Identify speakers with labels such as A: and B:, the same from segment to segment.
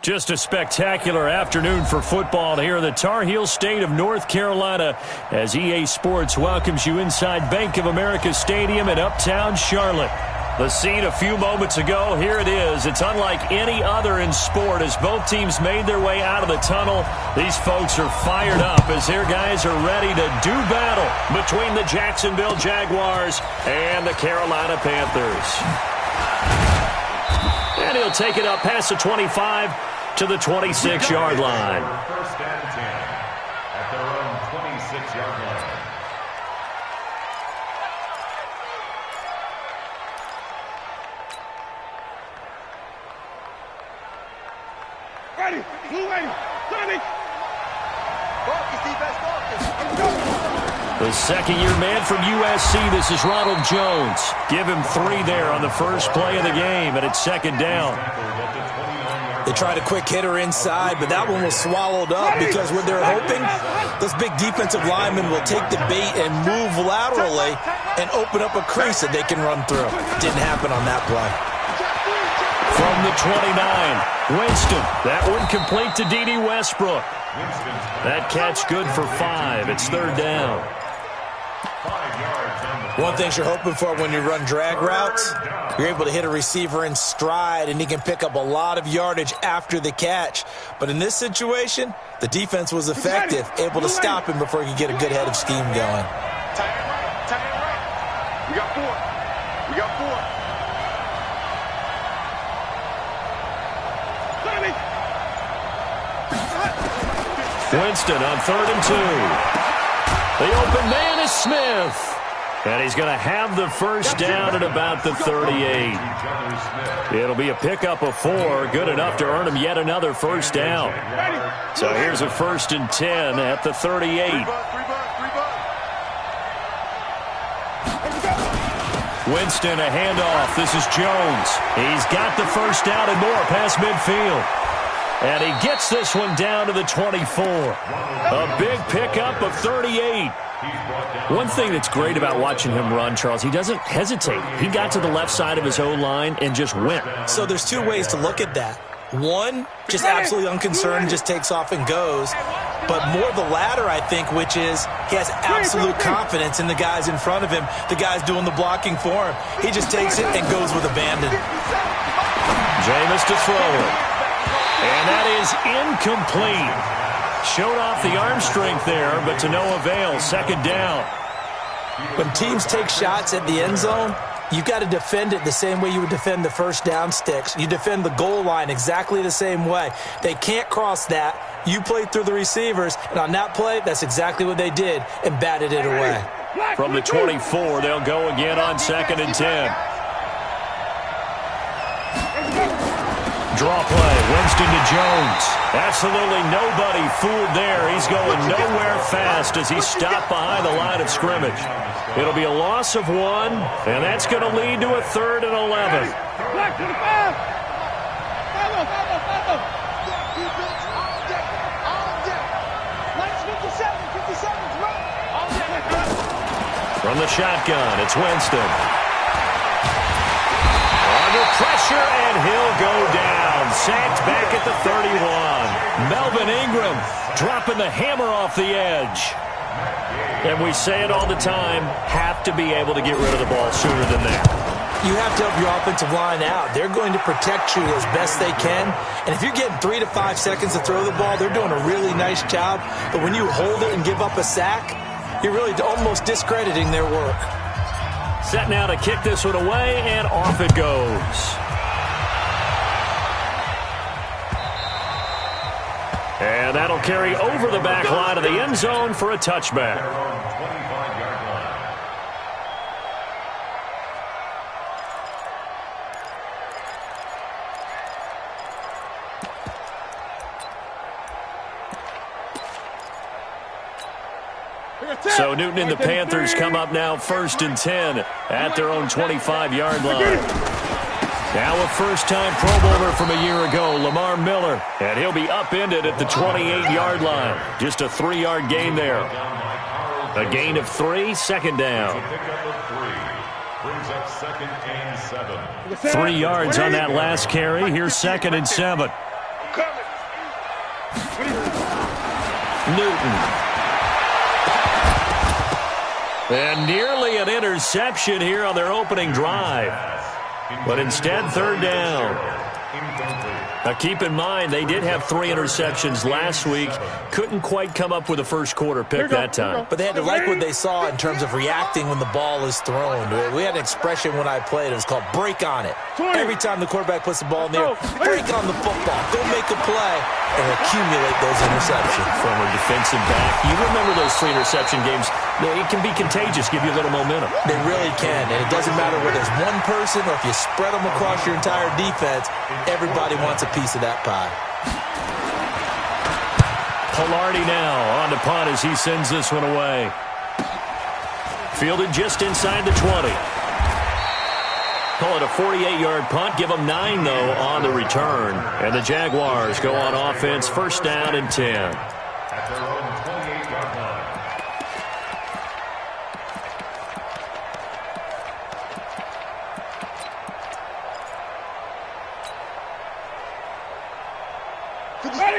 A: Just a spectacular afternoon for football here in the Tar Heel state of North Carolina as EA Sports welcomes you inside Bank of America Stadium in Uptown Charlotte. The scene a few moments ago, here it is. It's unlike any other in sport as both teams made their way out of the tunnel. These folks are fired up as their guys are ready to do battle between the Jacksonville Jaguars and the Carolina Panthers. And he'll take it up past the 25 to the 26-yard line.
B: First and 10 at their own 26-yard line.
C: Ready, blue ready, Tommy.
A: The second-year man from USC, this is Ronald Jones. Give him 3 there on the first play of the game, and it's second down.
D: They tried a quick hitter inside, but that one was swallowed up because what they're hoping, those big defensive linemen will take the bait and move laterally and open up a crease that they can run through. Didn't happen on that play.
A: From the 29, Winston. That one complete to D.D. Westbrook. That catch good for 5. It's third down.
D: One thing you're hoping for when you run drag routes, you're able to hit a receiver in stride, and he can pick up a lot of yardage after the catch. But in this situation, the defense was effective, able to stop him before he could get a good head of steam going.
C: Tight end right. We got 4. We got 4.
A: Winston on 3rd and 2. The open man is Smith. And he's going to have the first down at about the 38. It'll be a pickup of 4, good enough to earn him yet another first down. So here's a 1st and 10 at the 38. Winston, a handoff. This is Jones. He's got the first down and more past midfield. And he gets this one down to the 24. A big pickup of 38. One thing that's great about watching him run, Charles, he doesn't hesitate. He got to the left side of his O-line and just went.
D: So there's 2 ways to look at that. One, just absolutely unconcerned, just takes off and goes. But more the latter, I think, which is he has absolute confidence in the guys in front of him, the guys doing the blocking for him. He just takes it and goes with abandon.
A: Jameis to throw it. And that is incomplete. Showed off the arm strength there, but to no avail. Second down.
D: When teams take shots at the end zone, you've got to defend it the same way you would defend the first down sticks. You defend the goal line exactly the same way. They can't cross that. You play through the receivers, and on that play, that's exactly what they did and batted it away.
A: From the 24, they'll go again on 2nd and 10. Draw play, Winston to Jones. Absolutely nobody fooled there. He's going nowhere fast as he's stopped behind the line of scrimmage. It'll be a loss of 1, and that's going to lead to a 3rd and 11. From the shotgun, it's Winston. Under pressure, and he'll go down. Sacked back at the 31. Melvin Ingram dropping the hammer off the edge. And we say it all the time, have to be able to get rid of the ball sooner than that.
D: You have to help your offensive line out. They're going to protect you as best they can. And if you're getting 3 to 5 seconds to throw the ball, they're doing a really nice job. But when you hold it and give up a sack, you're really almost discrediting their work.
A: Set now to kick this one away, and off it goes. And that'll carry over the back line of the end zone for a touchback. So Newton and the Panthers come up now 1st and 10 at their own 25-yard line. Now a first-time Pro Bowler from a year ago, Lamar Miller. And he'll be upended at the 28-yard line. Just a 3-yard gain there. A gain of 3, second down.
B: Brings up 2nd and 7.
A: 3 yards on that last carry. Here's 2nd and 7.
C: Coming.
A: Newton. And nearly an interception here on their opening drive. But instead, third down. Now, keep in mind, they did have 3 interceptions last week. Couldn't quite come up with a first quarter pick that time.
D: But they had to like what they saw in terms of reacting when the ball is thrown. We had an expression when I played. It was called break on it. Every time the quarterback puts the ball in the air, break on the football. Go make a play and accumulate those interceptions.
A: Former defensive back. You remember those 3 interception games. It can be contagious, give you a little momentum.
D: They really can, and it doesn't matter whether it's one person or if you spread them across your entire defense, everybody wants a piece of that pie.
A: Pilardi now on the punt as he sends this one away. Fielded just inside the 20. Call it a 48-yard punt. Give them 9, though, on the return. And the Jaguars go on offense, first down and 10.
B: At their own 28-yard line.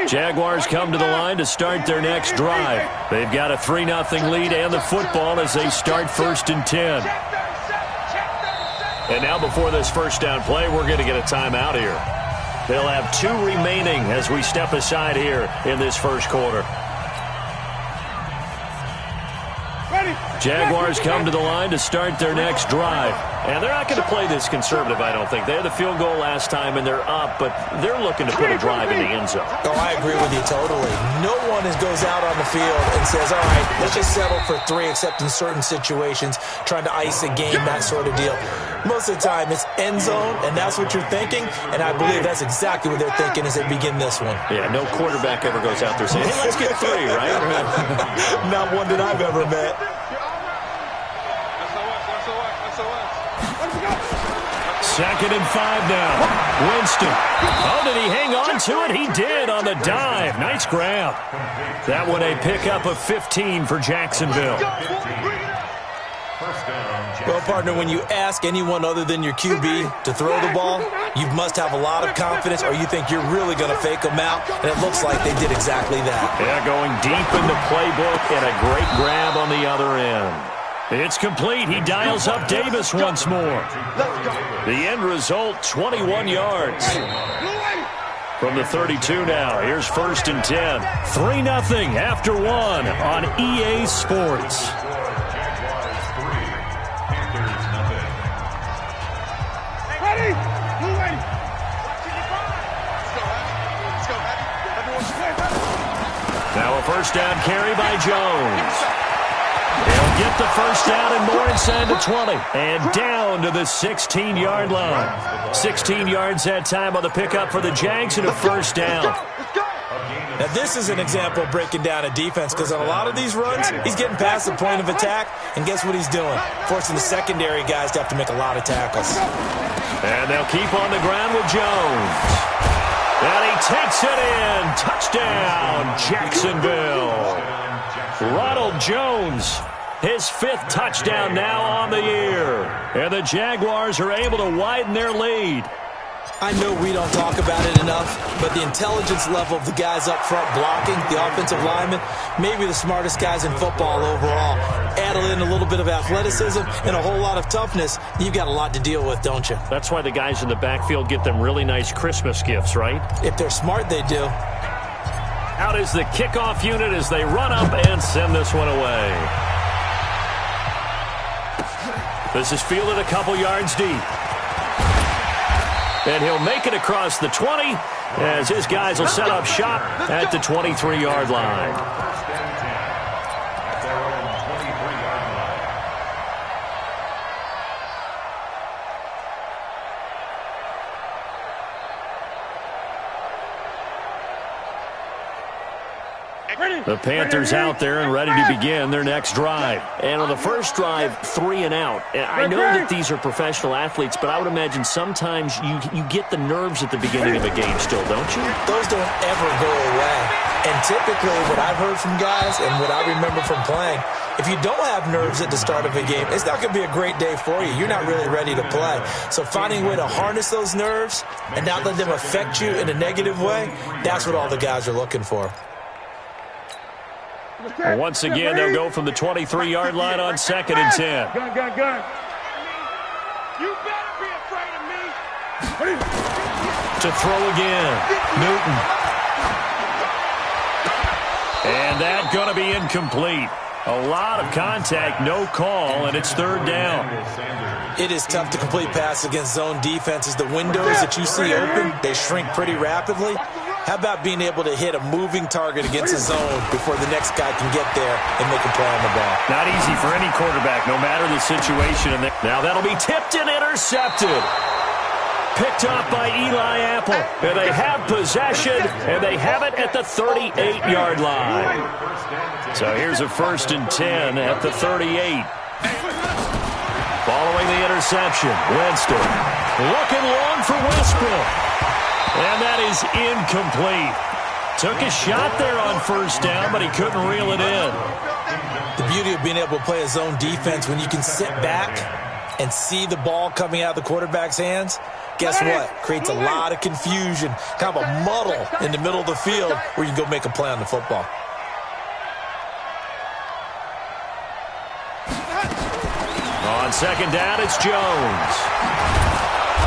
A: Jaguars come to the line to start their next drive. They've got a 3-0 lead and the football as they start first and 10. And now before this first down play, we're going to get a timeout here. They'll have 2 remaining as we step aside here in this first quarter. Jaguars come to the line to start their next drive. And they're not going to play this conservative, I don't think. They had the field goal last time, and they're up, but they're looking to put a drive in the end zone.
D: Oh, I agree with you totally. No one goes out on the field and says, all right, let's just settle for 3, except in certain situations, trying to ice a game, that sort of deal. Most of the time, it's end zone, and that's what you're thinking, and I believe that's exactly what they're thinking as they begin this one.
A: Yeah, no quarterback ever goes out there saying, hey, let's get 3, right?
D: Not one that I've ever met.
A: Second and 5 now. Winston. Oh, did he hang on to it? He did on the dive. Nice grab. That one a pickup of 15 for Jacksonville.
D: Well, partner, when you ask anyone other than your QB to throw the ball, you must have a lot of confidence or you think you're really going to fake them out, and it looks like they did exactly that.
A: Yeah, going deep in the playbook and a great grab on the other end. It's complete. He dials up Davis once more. The end result, 21 yards. From the 32 now, here's first and 10. 3-0 after 1 on EA Sports. Now a first down carry by Jones. They'll get the first down and more inside the 20. And down to the 16-yard line. 16 yards that time on the pickup for the Jags and a first down.
D: Now, this is an example of breaking down a defense because on a lot of these runs, he's getting past the point of attack, and guess what he's doing? Forcing the secondary guys to have to make a lot of tackles.
A: And they'll keep on the ground with Jones. And he takes it in. Touchdown, Jacksonville. Ronald Jones, his 5th touchdown now on the year. And the Jaguars are able to widen their lead.
D: I know we don't talk about it enough, but the intelligence level of the guys up front blocking, the offensive linemen, maybe the smartest guys in football overall. Add in a little bit of athleticism and a whole lot of toughness, you've got a lot to deal with, don't you?
A: That's why the guys in the backfield get them really nice Christmas gifts, right?
D: If they're smart, they do.
A: Out is the kickoff unit as they run up and send this one away. This is fielded a couple yards deep. And he'll make it across the 20 as his guys will set up shop at the 23-yard line. The Panthers out there and ready to begin their next drive. And on the first drive, 3 and out. I know that these are professional athletes, but I would imagine sometimes you get the nerves at the beginning of a game still, don't you?
D: Those don't ever go away. And typically what I've heard from guys and what I remember from playing, if you don't have nerves at the start of a game, it's not going to be a great day for you. You're not really ready to play. So finding a way to harness those nerves and not let them affect you in a negative way, that's what all the guys are looking for.
A: Well, once again, they'll go from the 23-yard line on 2nd and 10.
C: Gun. You better be afraid of me.
A: To throw again, Newton. And that's going to be incomplete. A lot of contact, no call, and it's 3rd down.
D: It is tough to complete passes against zone defenses. The windows that you see open, they shrink pretty rapidly. How about being able to hit a moving target against a zone before the next guy can get there and make a play on the ball?
A: Not easy for any quarterback, no matter the situation. Now that'll be tipped and intercepted. Picked off by Eli Apple. And they have possession, and they have it at the 38-yard line. So here's a 1st and 10 at the 38. Following the interception, Winston looking long for Westbrook. And that is incomplete. Took a shot there on 1st down, but he couldn't reel it in.
D: The beauty of being able to play a zone defense when you can sit back and see the ball coming out of the quarterback's hands, guess what? Creates a lot of confusion, kind of a muddle in the middle of the field where you can go make a play on the football.
A: On 2nd down, it's Jones.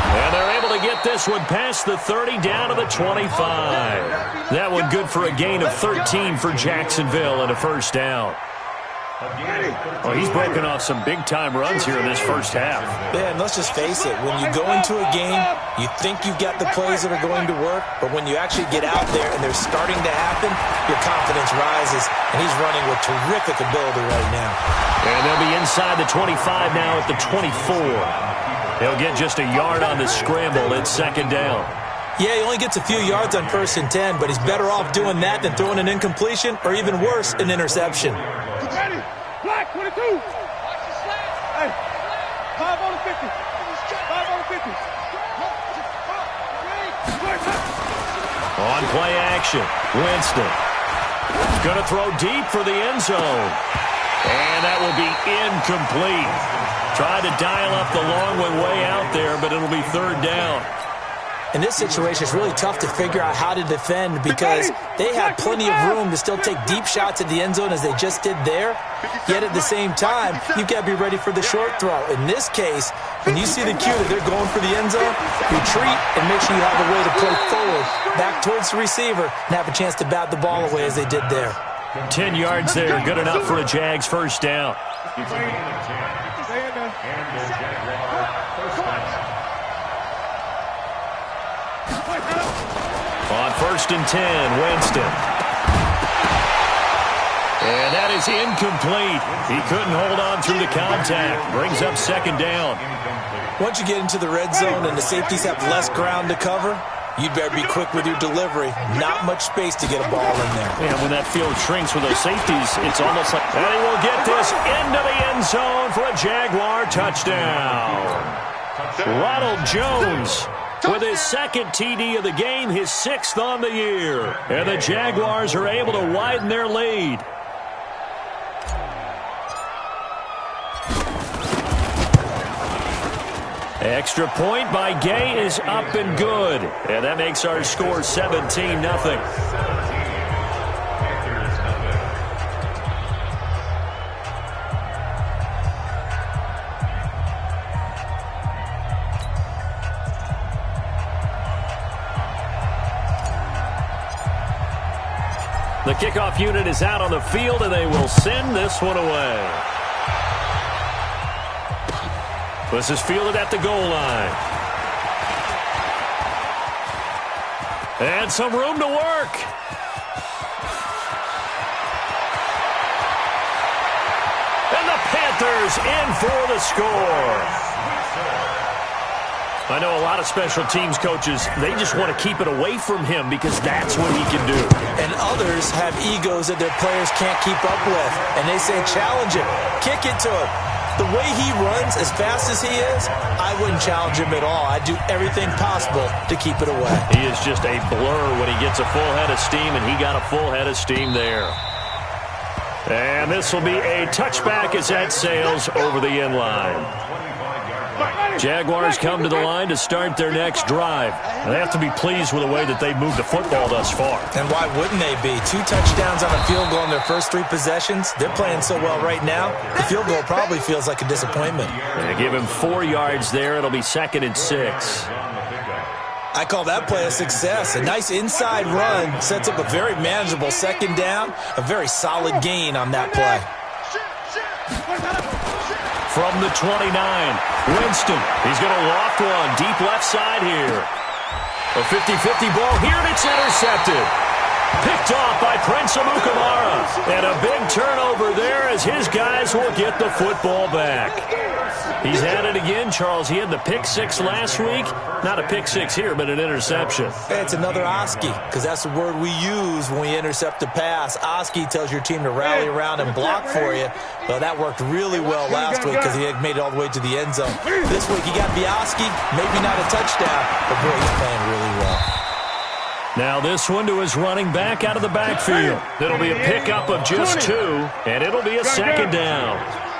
A: And they're able to get this one past the 30 down to the 25. That one good for a gain of 13 for Jacksonville and a 1st down. Well, he's broken off some big-time runs here in this 1st half.
D: Yeah, and let's just face it. When you go into a game, you think you've got the plays that are going to work, but when you actually get out there and they're starting to happen, your confidence rises, and he's running with terrific ability right now.
A: And they'll be inside the 25 now at the 24. He'll get just a yard on the scramble at 2nd down.
D: Yeah, he only gets a few yards on 1st and 10, but he's better off doing that than throwing an incompletion or even worse, an interception.
C: Ready? Black 22. Hey, 5 on the 50. 5 on the 50.
A: On play action, Winston. Going to throw deep for the end zone. And that will be incomplete. Tried to dial up the long one way out there, but it'll be 3rd down.
D: In this situation, it's really tough to figure out how to defend because they have plenty of room to still take deep shots at the end zone as they just did there. Yet at the same time, you've got to be ready for the short throw. In this case, when you see the cue that they're going for the end zone, retreat and make sure you have a way to play forward, back towards the receiver, and have a chance to bat the ball away as they did there.
A: 10 yards there, good enough for a Jags 1st down. On 1st and 10, Winston. And that is incomplete. He couldn't hold on through the contact. Brings up 2nd down.
D: Once you get into the red zone and the safeties have less ground to cover, you'd better be quick with your delivery. Not much space to get a ball in there.
A: And when that field shrinks with those safeties, it's almost like... And he will get this into the end zone for a Jaguar touchdown. Ronald Jones with his 2nd TD of the game, his 6th on the year. And the Jaguars are able to widen their lead. Extra point by Gay is up and good. And that makes our score 17-0. The kickoff unit is out on the field, and they will send this one away. This is fielded at the goal line. And some room to work. And the Panthers in for the score. I know a lot of special teams coaches, they just want to keep it away from him because that's what he can do.
D: And others have egos that their players can't keep up with. And they say, challenge him, kick it to him. The way he runs as fast as he is, I wouldn't challenge him at all. I'd do everything possible to keep it away.
A: He is just a blur when he gets a full head of steam, and he got a full head of steam there. And this will be a touchback as that sails over the end line. Jaguars come to the line to start their next drive. They have to be pleased with the way that they've moved the football thus far.
D: And why wouldn't they be? 2 touchdowns on a field goal in their first 3 possessions. They're playing so well right now, the field goal probably feels like a disappointment.
A: They give him 4 yards there. It'll be 2nd and 6.
D: I call that play a success. A nice inside run sets up a very manageable 2nd down. A very solid gain on that play.
A: From the 29, Winston. He's going to loft one deep left side here. A 50-50 ball here, and it's intercepted. Picked off by Prince Amukamara. And a big turnover there as his guys will get the football back. He's at it again, Charles. He had the pick 6 last week. Not a pick 6 here, but an interception.
D: It's another Oski, because that's the word we use when we intercept a pass. Oski tells your team to rally around and block for you. Well, that worked really well last week because he had made it all the way to the end zone. This week he got the Oski, maybe not a touchdown, but boy, he's playing really well.
A: Now this one to his running back out of the backfield. It'll be a pickup of just 2, and it'll be a 2nd down.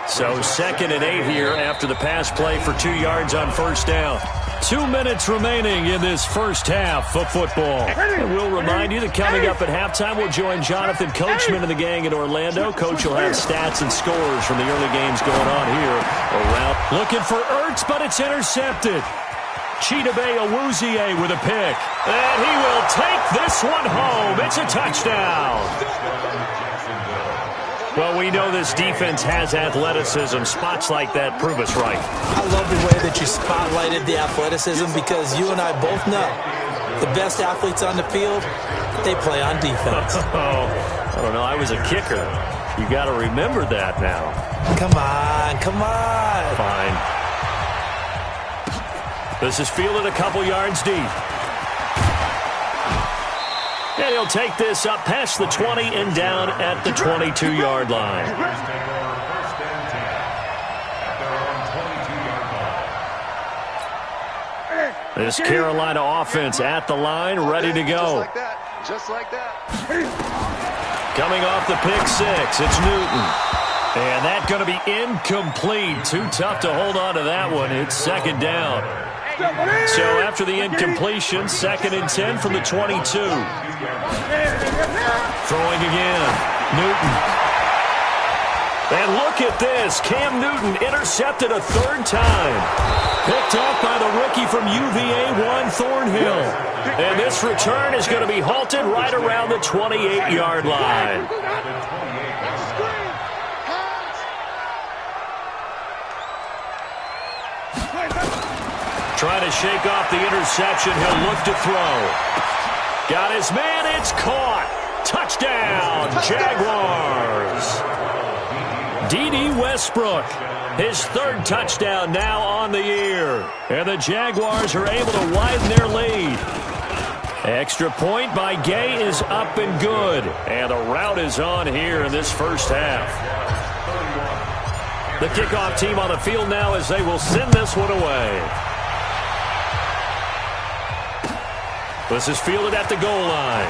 A: So 2nd and 8 here after the pass play for 2 yards on 1st down. 2 minutes remaining in this first half of football. And we'll remind you that coming up at halftime, we'll join Jonathan Coachman and the gang in Orlando. Coach will have stats and scores from the early games going on here around. Looking for Ertz, but it's intercepted. Chidobe Awuzie with a pick. And he will take this one home. It's a touchdown. Well, we know this defense has athleticism. Spots like that prove us right.
D: I love the way that you spotlighted the athleticism because you and I both know the best athletes on the field, they play on defense.
A: I don't know. I was a kicker. You got to remember that now.
D: Come on, come on.
A: Fine. This is fielded a couple yards deep. And he'll take this up past the 20 and down at the 22-yard line. This Carolina offense at the line, ready to go.
C: Just like that.
A: Coming off the pick 6, it's Newton. And that's going to be incomplete. Too tough to hold on to that one. It's 2nd down. So after the incompletion, 2nd and 10 from the 22. Throwing again. Newton. And look at this. Cam Newton intercepted a 3rd time. Picked off by the rookie from UVA, Juan Thornhill. And this return is going to be halted right around the 28-yard line. Trying to shake off the interception. He'll look to throw. Got his man. It's caught. Touchdown, Jaguars. D.D. Westbrook, his 3rd touchdown now on the year. And the Jaguars are able to widen their lead. Extra point by Gay is up and good. And the route is on here in this first half. The kickoff team on the field now as they will send this one away. This is fielded at the goal line.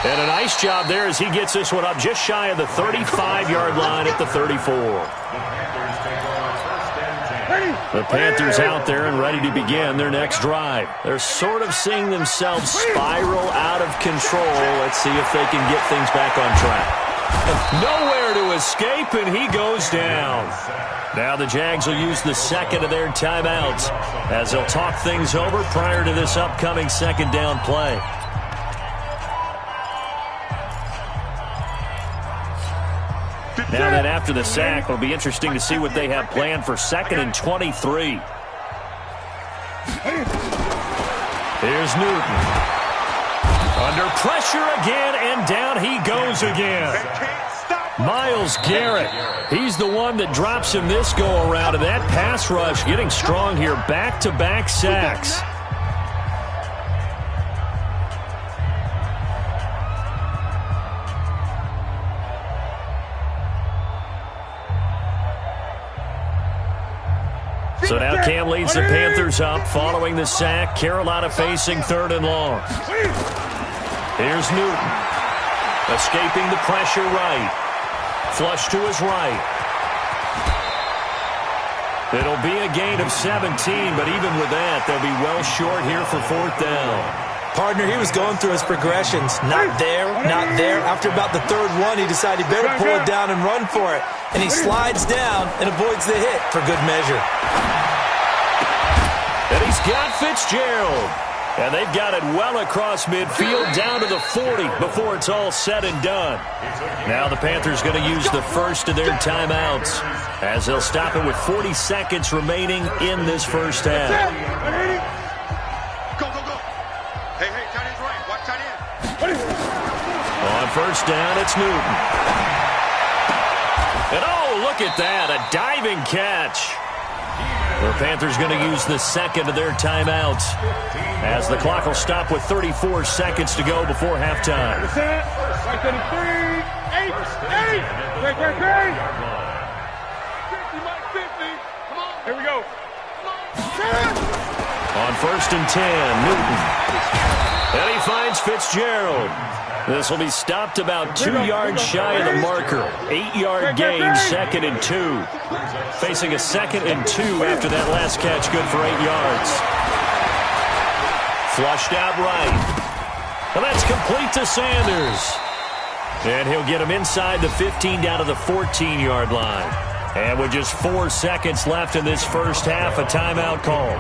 A: And a nice job there as he gets this one up just shy of the 35-yard line at the 34. The Panthers out there and ready to begin their next drive. They're sort of seeing themselves spiral out of control. Let's see if they can get things back on track. Nowhere to escape, and he goes down. Now the Jags will use the 2nd of their timeouts as they'll talk things over prior to this upcoming 2nd down play. Now then, after the sack, it'll be interesting to see what they have planned for 2nd and 23. Here's Newton. Under pressure again, and down he goes again. Myles Garrett, he's the one that drops him this go-around, and that pass rush getting strong here. Back-to-back sacks. So now Cam leads the Panthers up following the sack. Carolina facing 3rd and long. Here's Newton. Escaping the pressure right. Flush to his right. It'll be a gain of 17, but even with that, they'll be well short here for 4th down.
D: Partner, he was going through his progressions. Not there, not there. After about the 3rd one, he decided he better pull it down and run for it. And he slides down and avoids the hit for good measure.
A: And he's got Fitzgerald. And they've got it well across midfield down to the 40 before it's all said and done. Now the Panthers going to use the first of their timeouts as they'll stop it with 40 seconds remaining in this first half.
C: Go, go, go. Hey, tight end's right. Watch tight end.
A: On first down, it's Newton. And oh, look at that, a diving catch. The Panthers going to use the second of their timeouts as the clock will stop with 34 seconds to go before halftime.
C: Right to the 3, 8. Break. 50, Mike, 50. Come on. Here we go.
A: On first and 10, Newton. And he finds Fitzgerald. This will be stopped about 2 yards shy of the marker. 8-yard gain, 2nd and 2. Facing a 2nd and 2 after that last catch, good for 8 yards. Flushed out right. And that's complete to Sanders. And he'll get him inside the 15 down to the 14-yard line. And with just 4 seconds left in this first half, a timeout call.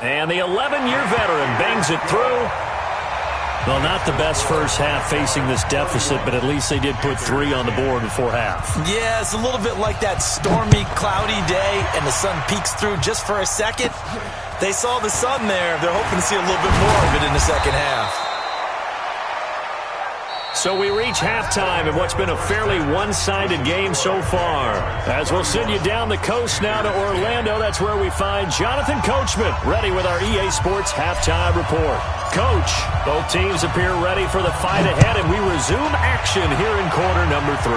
A: And the 11-year veteran bangs it through. Well, not the best first half facing this deficit, but at least they did put 3 on the board before half.
D: Yeah, it's a little bit like that stormy, cloudy day, and the sun peeks through just for a second. They saw the sun there. They're hoping to see a little bit more of it in the second half.
A: So we reach halftime in what's been a fairly one-sided game so far. As we'll send you down the coast now to Orlando, that's where we find Jonathan Coachman, ready with our EA Sports Halftime Report. Coach, both teams appear ready for the fight ahead, and we resume action here in quarter number 3.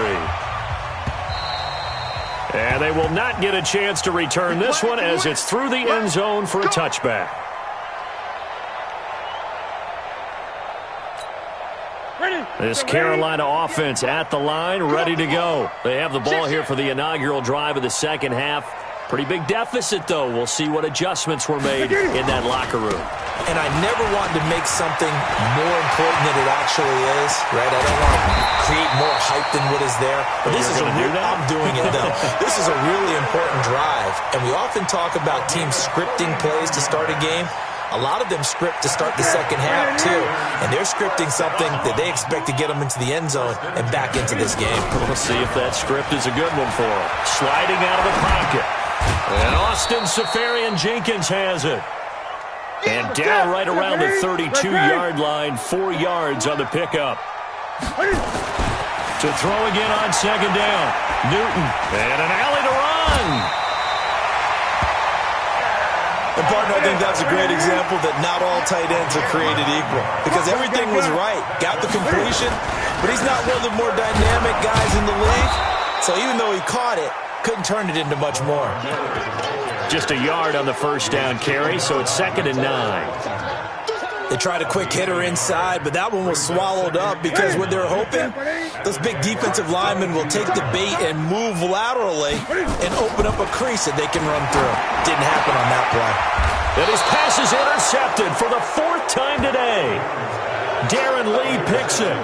A: And they will not get a chance to return this one as it's through the end zone for a touchback. This Carolina offense at the line, ready to go. They have the ball here for the inaugural drive of the second half. Pretty big deficit, though. We'll see what adjustments were made in that locker room.
D: And I never want to make something more important than it actually is, right? I don't want to create more hype than what is there. But this is I'm doing it, though. This is a really important drive. And we often talk about teams scripting plays to start a game. A lot of them script to start the second half, too. And they're scripting something that they expect to get them into the end zone and back into this game.
A: We'll see if that script is a good one for them. Sliding out of the pocket. And Austin Safarian-Jenkins has it. And down right around the 32-yard line, 4 yards on the pickup. To throw again on second down. Newton. And an alley to run.
D: And, partner, I think that's a great example that not all tight ends are created equal. Because everything was right. Got the completion, but he's not one of the more dynamic guys in the league. So even though he caught it, couldn't turn it into much more.
A: Just a yard on the first down carry, so it's 2nd and 9.
D: They tried a quick hitter inside, but that one was swallowed up because what they're hoping, those big defensive linemen will take the bait and move laterally and open up a crease that they can run through. Didn't happen on that play.
A: And his pass is intercepted for the 4th time today. Darren Lee picks it.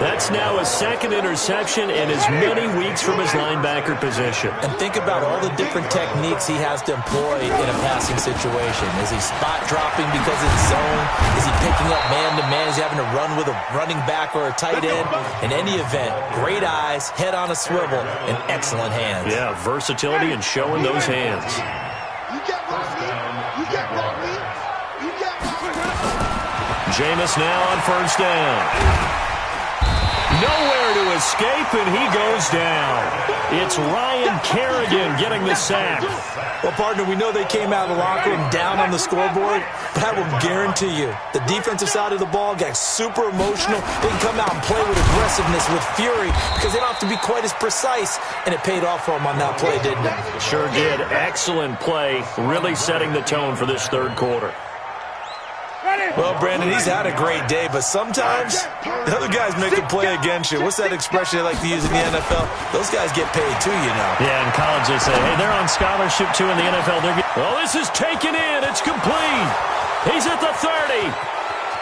A: That's now his 2nd interception in as many weeks from his linebacker position.
D: And think about all the different techniques he has to employ in a passing situation. Is he spot dropping because it's zone? Is he picking up man-to-man? Is he having to run with a running back or a tight end? In any event, great eyes, head on a swivel, and excellent hands.
A: Yeah, versatility and showing those hands.
C: You got what I mean? You got what I mean? You got what I mean?
A: Jameis now on first down. Nowhere to escape, and he goes down. It's Ryan Kerrigan getting the sack.
D: Well, partner, we know they came out of the locker room down on the scoreboard, but I will guarantee you the defensive side of the ball got super emotional. They can come out and play with aggressiveness, with fury, because they don't have to be quite as precise, and it paid off for them on that play, didn't it?
A: Sure did. Excellent play, really setting the tone for this third quarter.
C: Ready?
D: Well, Brandon, he's had a great day, but sometimes the other guys make a play against you. What's that expression they like to use in the NFL? Those guys get paid too, you know.
A: Yeah, in college they say, hey, they're on scholarship too. In the NFL, well, this is taken in. It's complete. He's at the 30.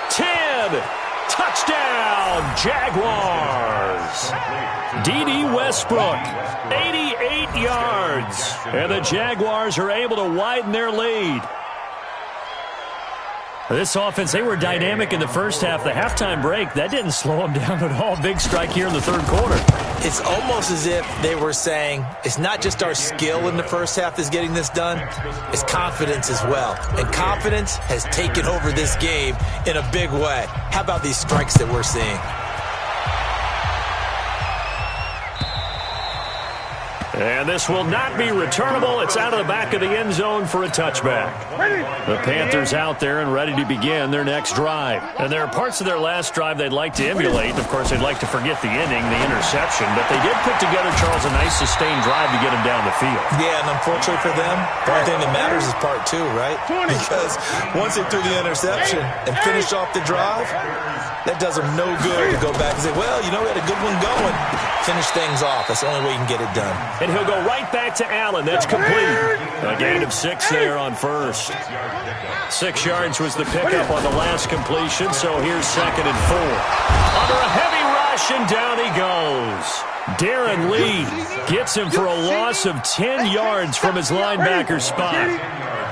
A: 10. Touchdown, Jaguars. D.D. Westbrook, 88 yards. And the Jaguars are able to widen their lead. This offense, they were dynamic in the first half. The halftime break, that didn't slow them down at all. Big strike here in the third quarter.
D: It's almost as if they were saying, it's not just our skill in the first half that's getting this done, it's confidence as well. And confidence has taken over this game in a big way. How about these strikes that we're seeing?
A: And this will not be returnable. It's out of the back of the end zone for a touchback. The Panthers out there and ready to begin their next drive. And there are parts of their last drive they'd like to emulate. Of course, they'd like to forget the inning, the interception. But they did put together, Charles, a nice sustained drive to get them down the field.
D: Yeah, and unfortunately for them, the only thing that matters is part two, right? Because once they threw the interception and finished off the drive, that does them no good to go back and say, well, you know, we had a good one going. Finish things off. That's the only way you can get it done.
A: And he'll go right back to Allen. That's complete. A gain of 6 there on first. 6 yards was the pickup on the last completion, so here's 2nd and 4. Under a heavy rush, and down he goes. Darren Lee gets him for a loss of 10 yards from his linebacker spot.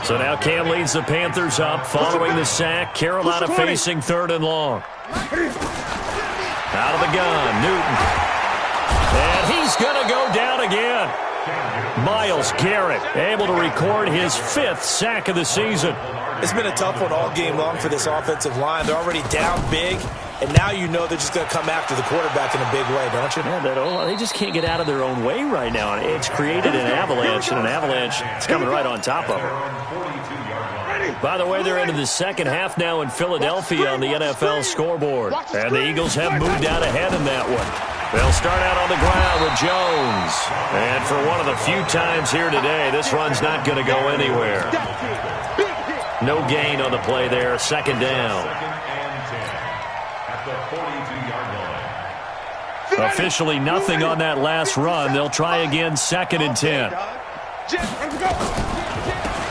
A: So now Cam leads the Panthers up following the sack. Carolina facing 3rd and long. Out of the gun, Newton. And he's going to go down again. Myles Garrett able to record his 5th sack of the season.
D: It's been a tough one all game long for this offensive line. They're already down big, and now you know they're just going to come after the quarterback in a big way, don't you?
A: Yeah, they just can't get out of their own way right now. It's created an avalanche, and an avalanche is coming right on top of them. By the way, they're into the second half now in Philadelphia on the NFL scoreboard. And the Eagles have moved out ahead in that one. They'll start out on the ground with Jones. And for one of the few times here today, this run's not going to go anywhere. No gain on the play there. 2nd down. Officially nothing on that last run. They'll try again 2nd and 10.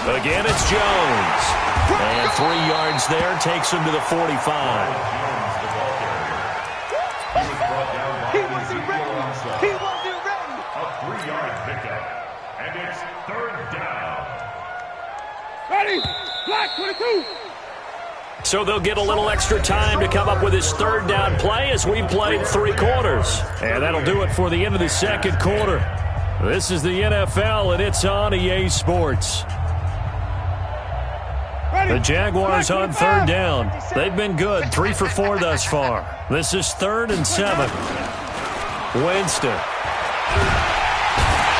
A: Again, it's Jones. And 3 yards there takes him to the 45. So they'll get a little extra time to come up with his 3rd down play as we played 3 quarters. And that'll do it for the end of the 2nd quarter. This is the NFL, and it's on EA Sports. The Jaguars on 3rd down. They've been good, 3 for 4 thus far. This is 3rd and 7. Winston.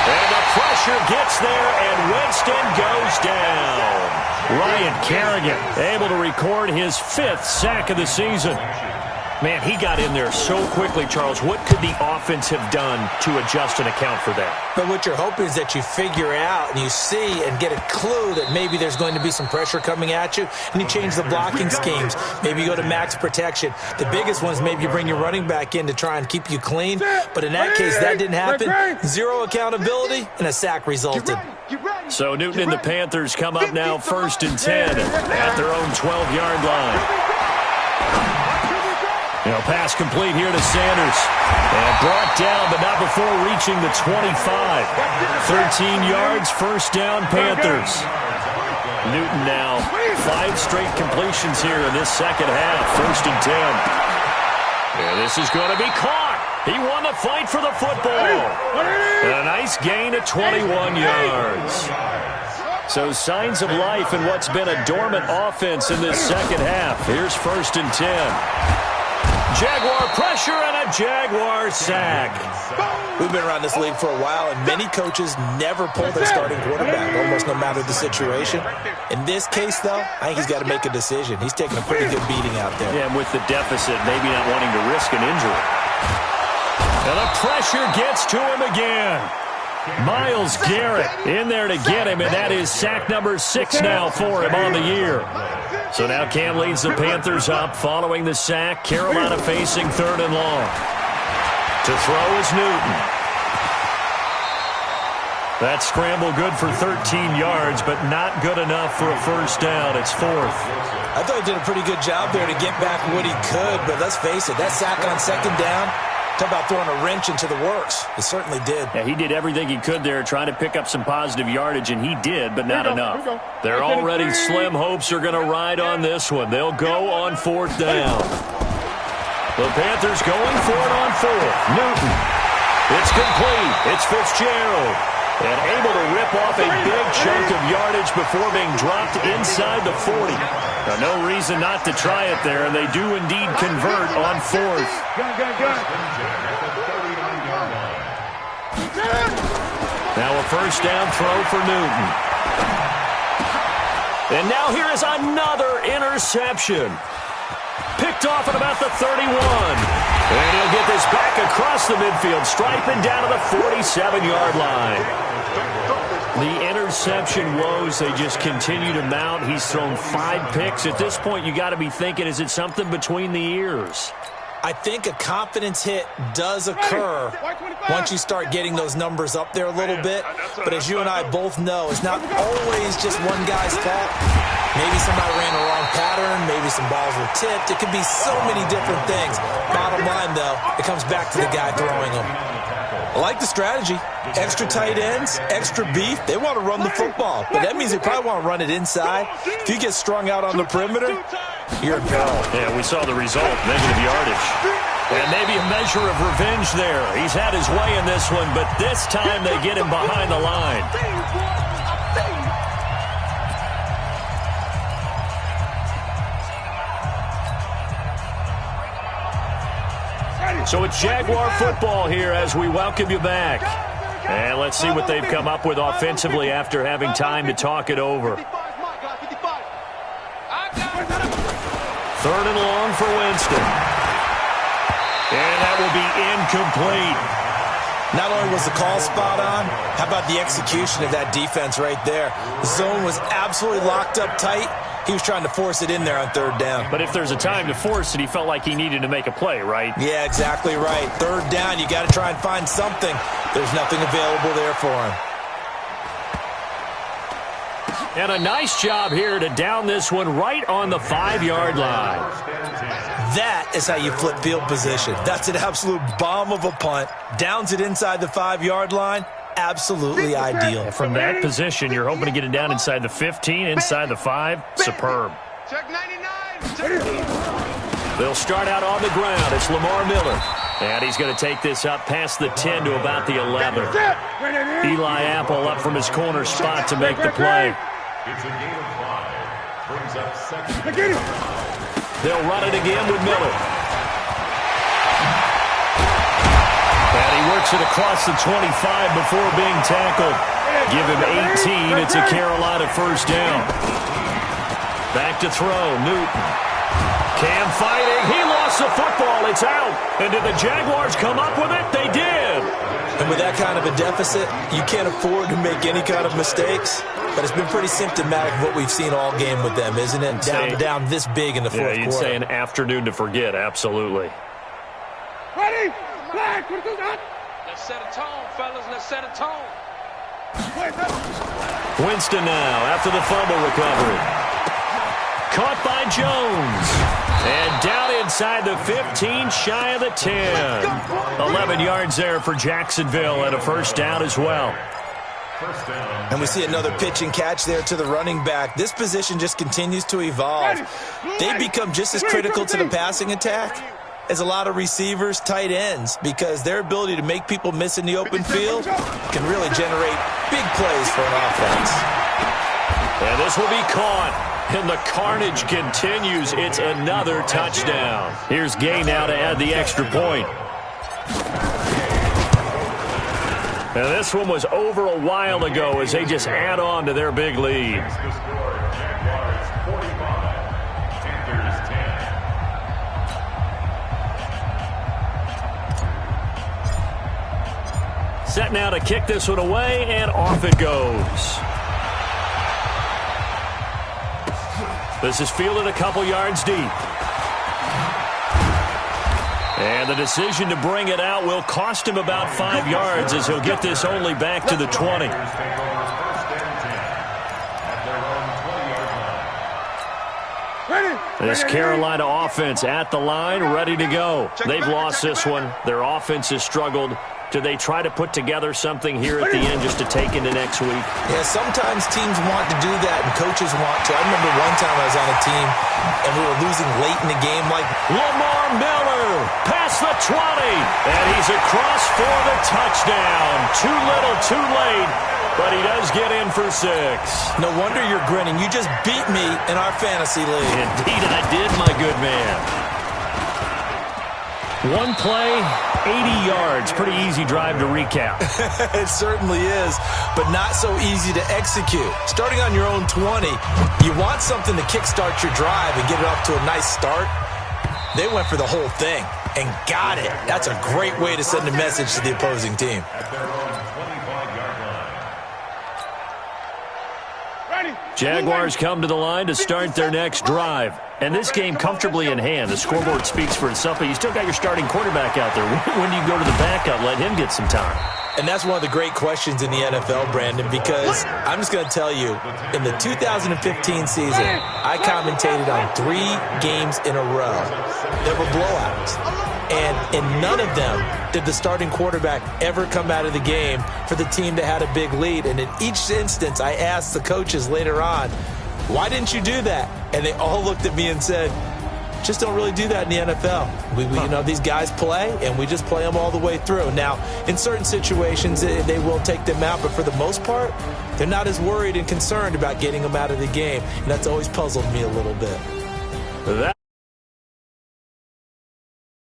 A: And the pressure gets there, and Winston goes down. Ryan Kerrigan able to record his 5th sack of the season. Man, he got in there so quickly, Charles. What could the offense have done to adjust and account for that?
D: But what you're hoping is that you figure out and you see and get a clue that maybe there's going to be some pressure coming at you, and you change the blocking schemes. Maybe you go to max protection. The biggest one is maybe you bring your running back in to try and keep you clean. But in that case, that didn't happen. 0 accountability, and a sack resulted.
A: So Newton and the Panthers come up now 1st and 10 at their own 12-yard line. Pass complete here to Sanders. And brought down, but not before reaching the 25. 13 yards, 1st down, Panthers. Newton now 5 straight completions here in this 2nd half. 1st and 10. And this is going to be caught. He won the fight for the football. And a nice gain of 21 yards. So signs of life in what's been a dormant offense in this 2nd half. Here's 1st and 10. Jaguar pressure and a Jaguar sack.
D: We've been around this league for a while, and many coaches never pull their starting quarterback, almost no matter the situation. In this case, though, I think he's got to make a decision. He's taking a pretty good beating out there.
A: Yeah, and with the deficit, maybe not wanting to risk an injury. And the pressure gets to him again. Myles Garrett in there to get him, and that is sack number 6 now for him on the year. So now Cam leads the Panthers up following the sack. Carolina facing 3rd and long. To throw is Newton. That scramble good for 13 yards, but not good enough for a first down. It's 4th.
D: I thought he did a pretty good job there to get back what he could, but let's face it, that sack on 2nd down, talk about throwing a wrench into the works. It certainly did.
A: Yeah, he did everything he could there trying to pick up some positive yardage, and he did, but not enough. They're already slim hopes are going to ride on this one. They'll go on 4th down. The Panthers going for it on 4th. Newton. It's complete. It's Fitzgerald. And able to rip off a big chunk of yardage before being dropped inside the 40. Now, no reason not to try it there, and they do indeed convert on 4th. Now a first down throw for Newton. And now here is another interception. Picked off at about the 31. And he'll get this back across the midfield, striping down to the 47-yard line. The interception woes, they just continue to mount. He's thrown 5 picks. At this point, you got to be thinking, is it something between the ears?
D: I think a confidence hit does occur once you start getting those numbers up there a little bit. But as you and I both know, it's not always just one guy's fault. Maybe somebody ran a wrong pattern. Maybe some balls were tipped. It could be so many different things. Bottom line, though, it comes back to the guy throwing them. I like the strategy. Extra tight ends, extra beef. They want to run the football, but that means they probably want to run it inside. If you get strung out on the perimeter, you're in peril.
A: Yeah, we saw the result, negative yardage. And maybe a measure of revenge there. He's had his way in this one, but this time they get him behind the line. So it's Jaguar football here as we welcome you back. And let's see what they've come up with offensively after having time to talk it over. 3rd and long for Winston. And that will be incomplete.
D: Not only was the call spot on, how about the execution of that defense right there? The zone was absolutely locked up tight. He was trying to force it in there on 3rd down.
A: But if there's a time to force it, he felt like he needed to make a play, right?
D: Yeah, exactly right. 3rd down, you got to try and find something. There's nothing available there for him.
A: And a nice job here to down this one right on the 5-yard line.
D: That is how you flip field position. That's an absolute bomb of a punt. Downs it inside the 5-yard line. Absolutely ideal.
A: From that position, you're hoping to get it down inside the 15, inside the 5. Superb.
C: Check 99.
A: They'll start out on the ground. It's Lamar Miller. And he's going to take this up past the 10 to about the 11. Eli Apple up from his corner spot to make the play.
B: It's a gain of 5. Brings up 2nd.
A: They'll run it again with Miller. And he works it across the 25 before being tackled. Give him 18. It's a Carolina first down. Back to throw. Newton. Cam fighting. He lost the football. It's out. And did the Jaguars come up with it? They did.
D: And with that kind of a deficit, you can't afford to make any kind of mistakes. But it's been pretty symptomatic of what we've seen all game with them, isn't it? Down this big in the 4th quarter.
A: Yeah, you'd say an afternoon to forget. Absolutely.
C: Ready? Flag.
E: Let's set a tone, fellas. Let's set a tone.
A: Winston now after the fumble recovery. Caught by Jones. And down inside the 15, shy of the 10. 11 yards there for Jacksonville and a first down as well.
D: And we see another pitch and catch there to the running back. This position just continues to evolve. They become just as critical to the passing attack as a lot of receivers, tight ends, because their ability to make people miss in the open field can really generate big plays for an offense.
A: And this will be caught. And the carnage continues. It's another touchdown. Here's Gay now to add the extra point. And this one was over a while ago as they just add on to their big lead. set now to kick this one away, and off it goes. This is fielded a couple yards deep. And the decision to bring it out will cost him about 5 yards as he'll get this only back to the 20. This Carolina offense at the line, ready to go. They've lost this one. Their offense has struggled. Do they try to put together something here at the end just to take into next week?
D: Yeah, sometimes teams want to do that and coaches want to. I remember one time I was on a team and we were losing late in the game. Like
A: Lamar Miller past the 20, and he's across for the touchdown. Too little, too late, but he does get in for 6.
D: No wonder you're grinning. You just beat me in our fantasy league.
A: Indeed I did, my good man. One play, 80 yards. Pretty easy drive to recap.
D: It certainly is, but not so easy to execute. Starting on your own 20, you want something to kickstart your drive and get it off to a nice start. They went for the whole thing and got it. That's a great way to send a message to the opposing team.
A: Jaguars come to the line to start their next drive. And this game comfortably in hand. The scoreboard speaks for itself, but you still got your starting quarterback out there. When do you go to the backup, let him get some time?
D: And that's one of the great questions in the NFL, Brandon, because I'm just going to tell you, in the 2015 season, I commentated on 3 games in a row. There were blowouts. And in none of them did the starting quarterback ever come out of the game for the team that had a big lead. And in each instance, I asked the coaches later on, why didn't you do that? And they all looked at me and said, just don't really do that in the NFL. You know, these guys play, and we just play them all the way through. Now, in certain situations, they will take them out, but for the most part, they're not as worried and concerned about getting them out of the game. And that's always puzzled me a little bit.
A: That